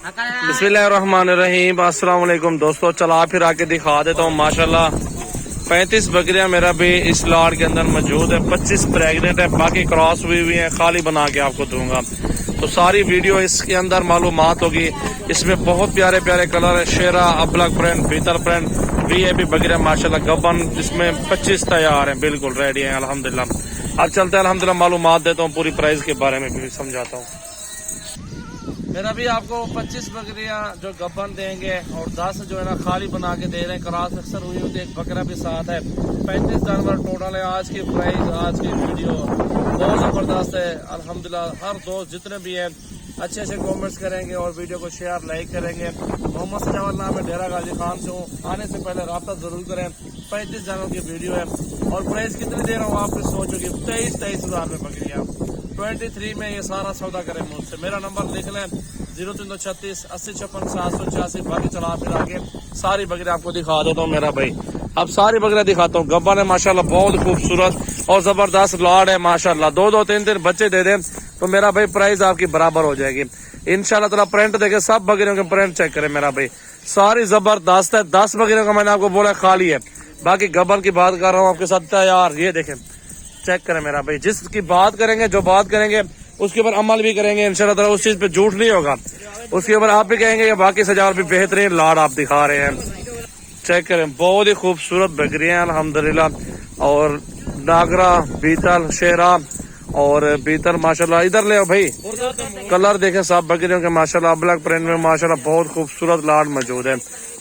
बिस्मिल्लाहिर्रहमानिर्रहीम। अस्सलाम वालेकुम दोस्तों, चला फिर आके दिखा देता हूँ। माशाल्लाह 35 बकरियां मेरा भी इस लाड़ के अंदर मौजूद है। 25 प्रेग्नेंट है, बाकी क्रॉस हुई हुई है। खाली बना के आपको दूंगा तो सारी वीडियो इसके अंदर मालूमात होगी। इसमें बहुत प्यारे प्यारे कलर है। शेरा, अबलग प्रिंट, बीतल प्रिंट, वीआईपी बकरियां माशाल्लाह गबन। इसमें 25 तैयार है, बिल्कुल रेडी है अल्हम्दुलिल्लाह। अब चलते हैं अल्हम्दुलिल्लाह, मालूमात देता हूँ, पूरी प्राइस के बारे में भी समझाता हूँ। मेरा भी आपको 25 बकरियां जो गब्बन देंगे और 10 जो है ना खाली बना के दे रहे हैं। क्रॉस अक्सर हुई होती है, एक बकरा भी साथ है। 35 जानवर टोटल है। आज की प्राइस, आज की वीडियो बहुत जबरदस्त है अल्हम्दुलिल्लाह। हर दोस्त जितने भी हैं अच्छे अच्छे कमेंट्स करेंगे और वीडियो को शेयर लाइक करेंगे। मोहम्मद सजावत नाम है, डेरा गाजी खान से हूँ। आने से पहले रब्ता जरूर करें। 35 जानवर की वीडियो है और प्राइस कितनी दे रहा हूँ आपने सोचोगे। 23 हज़ार में बकरियाँ 23 में ये सारा सौदा करें मुझसे। मेरा नंबर लिख लें 0336 80 56 786। बाकी चला फिर आगे सारी बकरियां आपको दिखा देता हूँ मेरा भाई। अब सारी बकरियां दिखाता हूँ। गब्बन है माशाल्लाह, बहुत खूबसूरत और जबरदस्त लाड़ है माशाल्लाह। 2-2 3-3 बच्चे दे दें तो मेरा भाई प्राइस आपकी बराबर हो जाएगी इंशाल्लाह ताला। प्रिंट देखे, सब बकरियों के प्रिंट चेक करें मेरा भाई, सारी जबरदस्त है। 10 बकरियों का मैंने आपको बोला खाली है, बाकी गब्बन की बात कर रहा हूँ आपके साथ तैयार। ये देखें, चेक करें मेरा भाई। जिसकी बात करेंगे, जो बात करेंगे उसके ऊपर अमल भी करेंगे इंशाल्लाह ताला। उस चीज पे झूठ नहीं होगा। उसके ऊपर आप भी कहेंगे कि बाकी सजावट भी बेहतरीन लाड़ आप दिखा रहे हैं। चेक करें, बहुत ही खूबसूरत बकरियां अल्हम्दुलिल्लाह। और नागरा, बीतल, शेरा और बीतल माशाल्लाह। इधर ले आओ भाई, कलर देखें सब बकरियों के माशाल्लाह। ब्लैक प्रिंट में माशाल्लाह बहुत खूबसूरत लाड़ मौजूद है।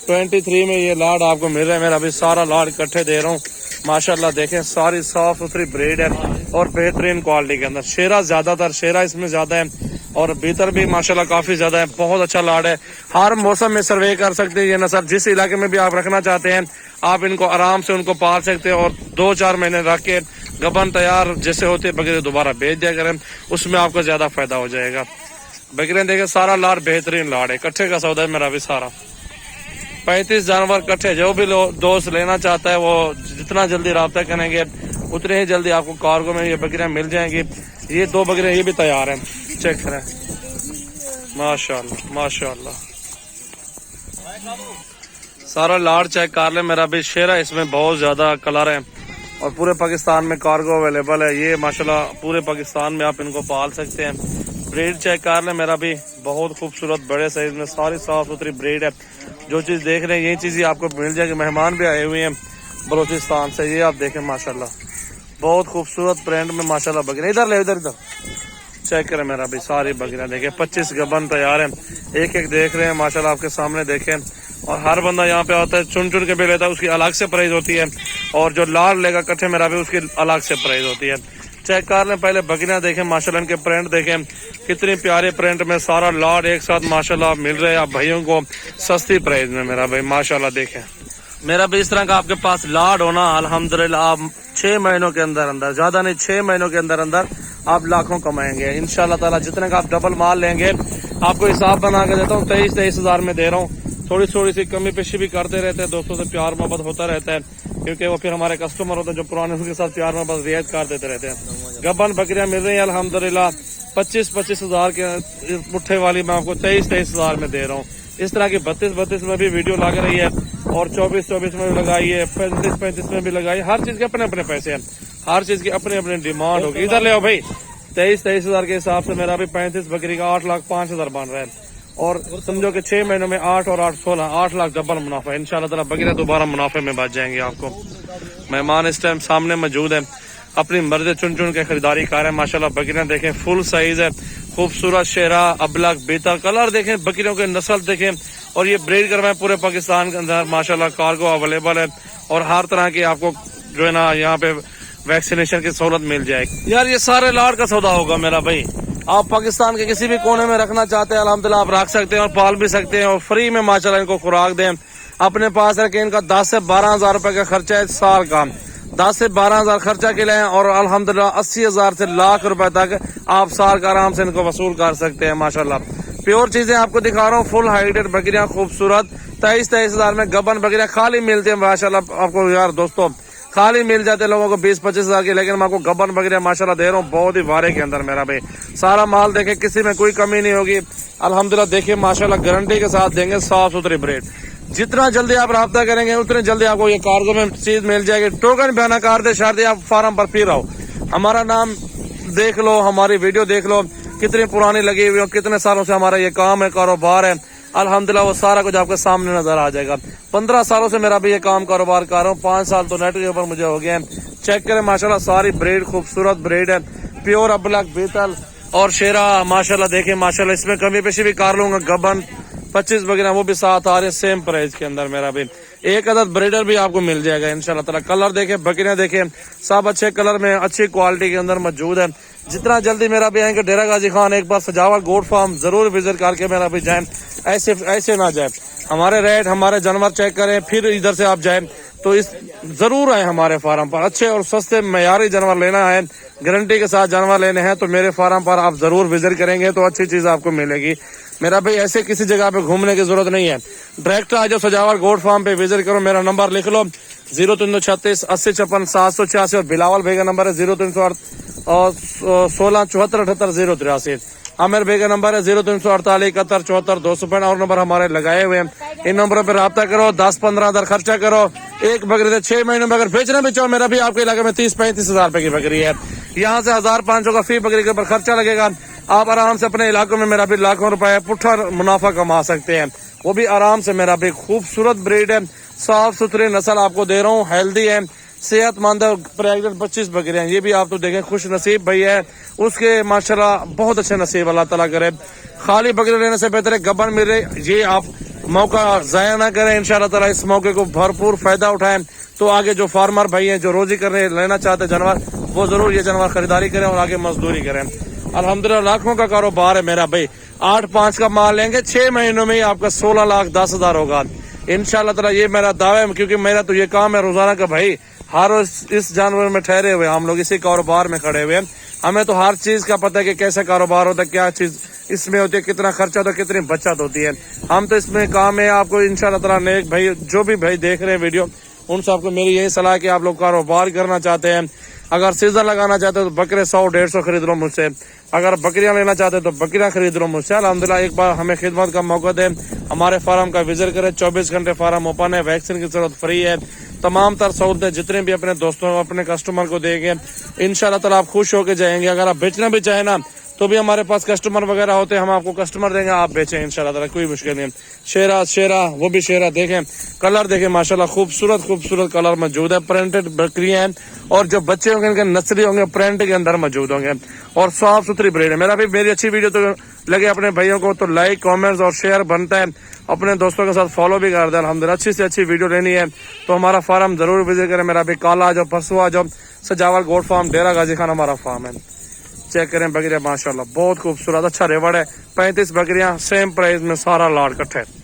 23 में ये लाड़ आपको मिल रहा है। मेरा अभी सारा लाड़ इकट्ठे दे रहा हूँ माशाल्लाह। देखें, सारी साफ सुथरी ब्रीड है और बेहतरीन क्वालिटी के अंदर। शेरा ज्यादातर, शेरा इसमें ज्यादा है और भीतर भी माशाल्लाह काफी ज्यादा है। बहुत अच्छा लाड़ है। हर मौसम में सर्वे कर सकते हैं ये नस्ल। जिस इलाके में भी आप रखना चाहते हैं आप इनको आराम से उनको पाल सकते हैं और 2-4 महीने रख के गबन तैयार जैसे होते बकरे दोबारा बेच दिया करें, उसमें आपको ज्यादा फायदा हो जाएगा। बकरियां देखें, सारा लाड़ बेहतरीन लाड़ है। कट्ठे का सौदा है मेरा भी सारा। 35 जानवर कट्ठे। जो भी दोस्त लेना चाहता है वो जितना जल्दी रब्ता करेंगे उतने ही जल्दी आपको कार्गो में ये बकरियां मिल जाएंगी। ये 2 बकरियां ये भी तैयार हैं, चेक करें माशाल्लाह माशाल्लाह। सारा लाड़ चेक कर ले मेरा भी। शेरा इसमें बहुत ज्यादा कलर है और पूरे पाकिस्तान में कार्गो अवेलेबल है। ये माशाल्लाह पूरे पाकिस्तान में आप इनको पाल सकते हैं। ब्रीड चेक कर ले मेरा भी, बहुत खूबसूरत बड़े साइज में सारी साफ सुथरी ब्रीड है। जो चीज देख रहे हैं यही चीज आपको मिल जाएगी। मेहमान भी आए हुए हैं बलोचिस्तान से। ये आप देखें माशाल्लाह, बहुत खूबसूरत प्रिंट में माशाल्लाह बकरियां। इधर ले, इधर इधर चेक करें मेरा भी। सारी बकरियां देखें, 25 गबन तैयार है। एक एक देख रहे हैं माशाल्लाह आपके सामने देखें। और हर बंदा यहाँ पे आता है, चुन चुन के भी लेता है, उसकी अलग से प्राइस होती है। और जो लाड़ लेगा कट्ठे मेरा भी, उसकी अलग से प्राइस होती है। चेक कर लें पहले बकरियां देखें माशाल्लाह, इनके प्रिंट देखें कितने प्यारे प्रिंट में सारा लाड़ एक साथ माशाल्लाह मिल रहे हैं आप भाइयों को सस्ती प्राइस में मेरा भाई माशाल्लाह। देखें मेरा भी इस तरह का आपके पास लाड़ होना अल्हम्दुलिल्लाह, आप 6 महीनों के अंदर अंदर, ज्यादा नहीं 6 महीनों के अंदर अंदर आप लाखों कमाएंगे इंशाल्लाह ताला। जितने का आप डबल माल लेंगे, आपको हिसाब बना के देता हूँ। 23 हज़ार में दे रहा हूँ। थोड़ी सी कमी पेशी भी करते रहते हैं, दोस्तों से प्यार मोहब्बत होता रहता है, क्योंकि वो फिर हमारे कस्टमर होते हैं जो पुराने, उनके साथ प्यार मोहब्बत रियायत कर देते रहते हैं। गबन बकरियां मिल रही है अल्हम्दुलिल्लाह। 25 हज़ार के मुठ्ठे वाली मैं आपको 23 हज़ार में दे रहा हूँ। इस तरह की 32 में भी वीडियो लग रही है और 24 में भी लगाई है, 35 में भी लगाई है। हर चीज के अपने अपने पैसे हैं, हर चीज की अपनी अपनी डिमांड होगी। इधर ले आओ भाई। 23 हज़ार के हिसाब से मेरा भी 35 बकरी का 8,05,000 बन रहा है। और समझो कि 6 महीनों में 8 और 8 16 8 लाख डबल मुनाफा इंशाल्लाह ताला। बकरियां दोबारा मुनाफे में बच जाएंगे आपको। मेहमान इस टाइम सामने मौजूद है, अपनी मर्जी चुन चुन के खरीदारी कर रहे हैं माशाल्लाह। बकरियां देखें, फुल साइज है, खूबसूरत शेरा, अबलग, बीतल, कलर देखें, बकरियों के नस्ल देखें। और ये ब्रीड करवाएं पूरे पाकिस्तान के अंदर माशाल्लाह। कार्गो अवेलेबल है और हर तरह की आपको जो है ना यहाँ पे वैक्सीनेशन की सहूलत मिल जाएगी। यार ये सारे लाड़ का सौदा होगा मेरा भाई। आप पाकिस्तान के किसी भी कोने में रखना चाहते हैं अल्हम्दुलिल्लाह आप रख सकते हैं और पाल भी सकते हैं और फ्री में माशाल्लाह इनको खुराक दें। अपने पास रखें। इनका 10 से 12 हज़ार रुपए का खर्चा है साल का। 10 से 12 हज़ार खर्चा के लिए और अल्हम्दुलिल्लाह 80 हज़ार से लाख रुपए तक आप साल का आराम से इनको वसूल कर सकते हैं माशाल्लाह। प्योर चीजें आपको दिखा रहा हूँ, फुल हाइटेड बकरियां खूबसूरत। 23 हज़ार में गबन बकरियां खाली मिलती है माशाल्लाह आपको। यार दोस्तों खाली मिल जाते लोगों को 20-25 हज़ार की, लेकिन मैं आपको गबन बकरियां माशाल्लाह दे रहा हूँ बहुत ही वारे के अंदर मेरा भाई। सारा माल देखे, किसी में कोई कमी नहीं होगी। अल्हम्दुलिल्लाह देखिए माशाल्लाह गारंटी के साथ देंगे साफ सुथरी ब्रीड। जितना जल्दी आप राब्ता करेंगे उतने जल्दी आपको ये कार्गो में चीज मिल जाएगी। टोकन बयाना कार दे शारदे आप फार्म पर फिर आओ, हमारा नाम देख लो, हमारी वीडियो देख लो, कितनी पुरानी लगी हुई है, कितने सालों से हमारा ये काम है, कारोबार है। अल्हम्दुलिल्लाह वो सारा कुछ आपके सामने नजर आ जाएगा। 15 सालों से मेरा भी ये काम कारोबार कर रहा हूँ, 5 साल तो नेट के ऊपर मुझे हो गए हैं। चेक करें माशाल्लाह सारी ब्रीड खूबसूरत ब्रीड है, प्योर अबलक बीतल और शेरा माशाल्लाह देखिए माशाल्लाह इसमें कमी पेशी भी कर लूंगा। गबन 25 वगैरह वो भी साथ आ रहे हैं सेम प्राइस के अंदर। मेरा भी एक अदद ब्रीडर भी आपको मिल जाएगा इंशाल्लाह ताला। कलर देखे, बकरियां देखे, सब अच्छे कलर में अच्छी क्वालिटी के अंदर मौजूद है। जितना जल्दी मेरा भी आएंगे डेरा गाजी खान एक बार सजावट गोट फार्म जरूर विजिट करके मेरा भी जाए, ऐसे ना जाए। हमारे रेट हमारे जानवर चेक करें फिर इधर से आप जाए तो इस जरूर आए हमारे फार्म पर। अच्छे और सस्ते मयारी जानवर लेना है, गारंटी के साथ जानवर लेने हैं तो मेरे फार्म पर आप जरूर विजिट करेंगे तो अच्छी चीज आपको मिलेगी। मेरा भाई ऐसे किसी जगह पे घूमने की जरूरत नहीं है, डायरेक्ट आ जाओ सजावट गोट फार्म पे विजिट करो। मेरा नंबर लिख लो 0336 80 56 786 और बिलावल भाई का नंबर है 0316 74 78 083। आमिर भाई का नंबर है 0348 71 74 265 और नंबर हमारे लगाए हुए हैं। इन नंबरों पर राब्ता करो, 10-15 हजार खर्चा करो। एक बकरी से 6 महीनों में अगर बेचना भी चाहो, मेरा भी आपके इलाके में 30-35 हजार रुपए की बकरी है। यहाँ से 1500 का फी बकरी के ऊपर खर्चा लगेगा। आप आराम से अपने इलाकों में मेरा भी लाखों रुपए पुट्ठा मुनाफा कमा सकते हैं। वो भी आराम से। मेरा भी खूबसूरत ब्रीड है, साफ सुथरी नस्ल आपको दे रहा हूँ, हेल्दी है, सेहतमंद है। प्रेग्नेंट 25 बकरियां, ये भी आप तो देखें खुश नसीब भाई है उसके माशाल्लाह बहुत अच्छे नसीब अल्लाह ताला करे। खाली बकरी लेने से बेहतर है गबन मिले, ये आप मौका जाया ना करें। इंशाल्लाह ताला इस मौके को भरपूर फायदा उठाएं तो आगे जो फार्मर भाई हैं जो रोजी करने लेना चाहते जानवर वो जरूर ये जानवर खरीदारी करें और आगे मजदूरी करें। अल्हम्दुलिल्लाह लाखों का कारोबार है मेरा भाई। 8-5 का माल लेंगे 6 महीनों में ही आपका 16,10,000 होगा इंशाल्लाह ताला। ये मेरा दावा है क्योंकि मेरा तो ये काम है रोजाना का भाई। हर इस जानवर में ठहरे हुए हम लोग इसी कारोबार में खड़े हुए हैं। हमें तो हर चीज का पता है कि कैसा कारोबार होता है, क्या चीज इसमें होती है, कितना खर्चा होता है, कितनी बचत होती है। हम तो इसमें काम है आपको इंशाल्लाह ताला नेक भाई जो भी भाई देख रहे हैं वीडियो उन सबको मेरी यही सलाह है कि आप लोग कारोबार करना चाहते हैं, अगर सीजन लगाना चाहते हो तो बकरे 100-150 खरीद लो मुझसे। अगर बकरियां लेना चाहते हो तो बकरियां खरीद लो मुझसे। अल्हम्दुलिल्लाह एक बार हमें खिदमत का मौका दें, हमारे फार्म का विजिट करें। 24 घंटे फार्म ओपन है, वैक्सीन की जरूरत फ्री है। तमाम तर सहूलतें जितने भी अपने दोस्तों अपने कस्टमर को देंगे इंशाल्लाह ताला आप खुश होकर जाएंगे। अगर आप बेचना भी चाहे ना तो भी हमारे पास कस्टमर वगैरह होते हैं, हम आपको कस्टमर देंगे, आप बेचें इंशाल्लाह ताला, कोई मुश्किल नहीं। शेरा वो भी शेरा देखें, कलर देखें माशाल्लाह खूबसूरत कलर मौजूद है। प्रिंटेड बकरियां हैं और जो बच्चे होंगे इनके नस्ली होंगे प्रिंट के अंदर मौजूद होंगे और साफ सुथरी ब्रीड है। मेरा भी मेरी अच्छी वीडियो तो लगे अपने भाइयों को तो लाइक कमेंट्स और शेयर बनता है, अपने दोस्तों के साथ फॉलो भी कर दें। अल्हम्दुलिल्लाह अच्छी से अच्छी वीडियो लेनी है तो हमारा फार्म जरूर विजिट करें। मेरा भी कल आ जाओ, परसों आ जाओ, सजावल गोट फार्म डेरा गाजी खान हमारा फार्म है। चेक करें बकरियां माशाल्लाह बहुत खूबसूरत, अच्छा रेवड़ है। 35 बकरियां सेम प्राइस में सारा लाट इकट्ठे।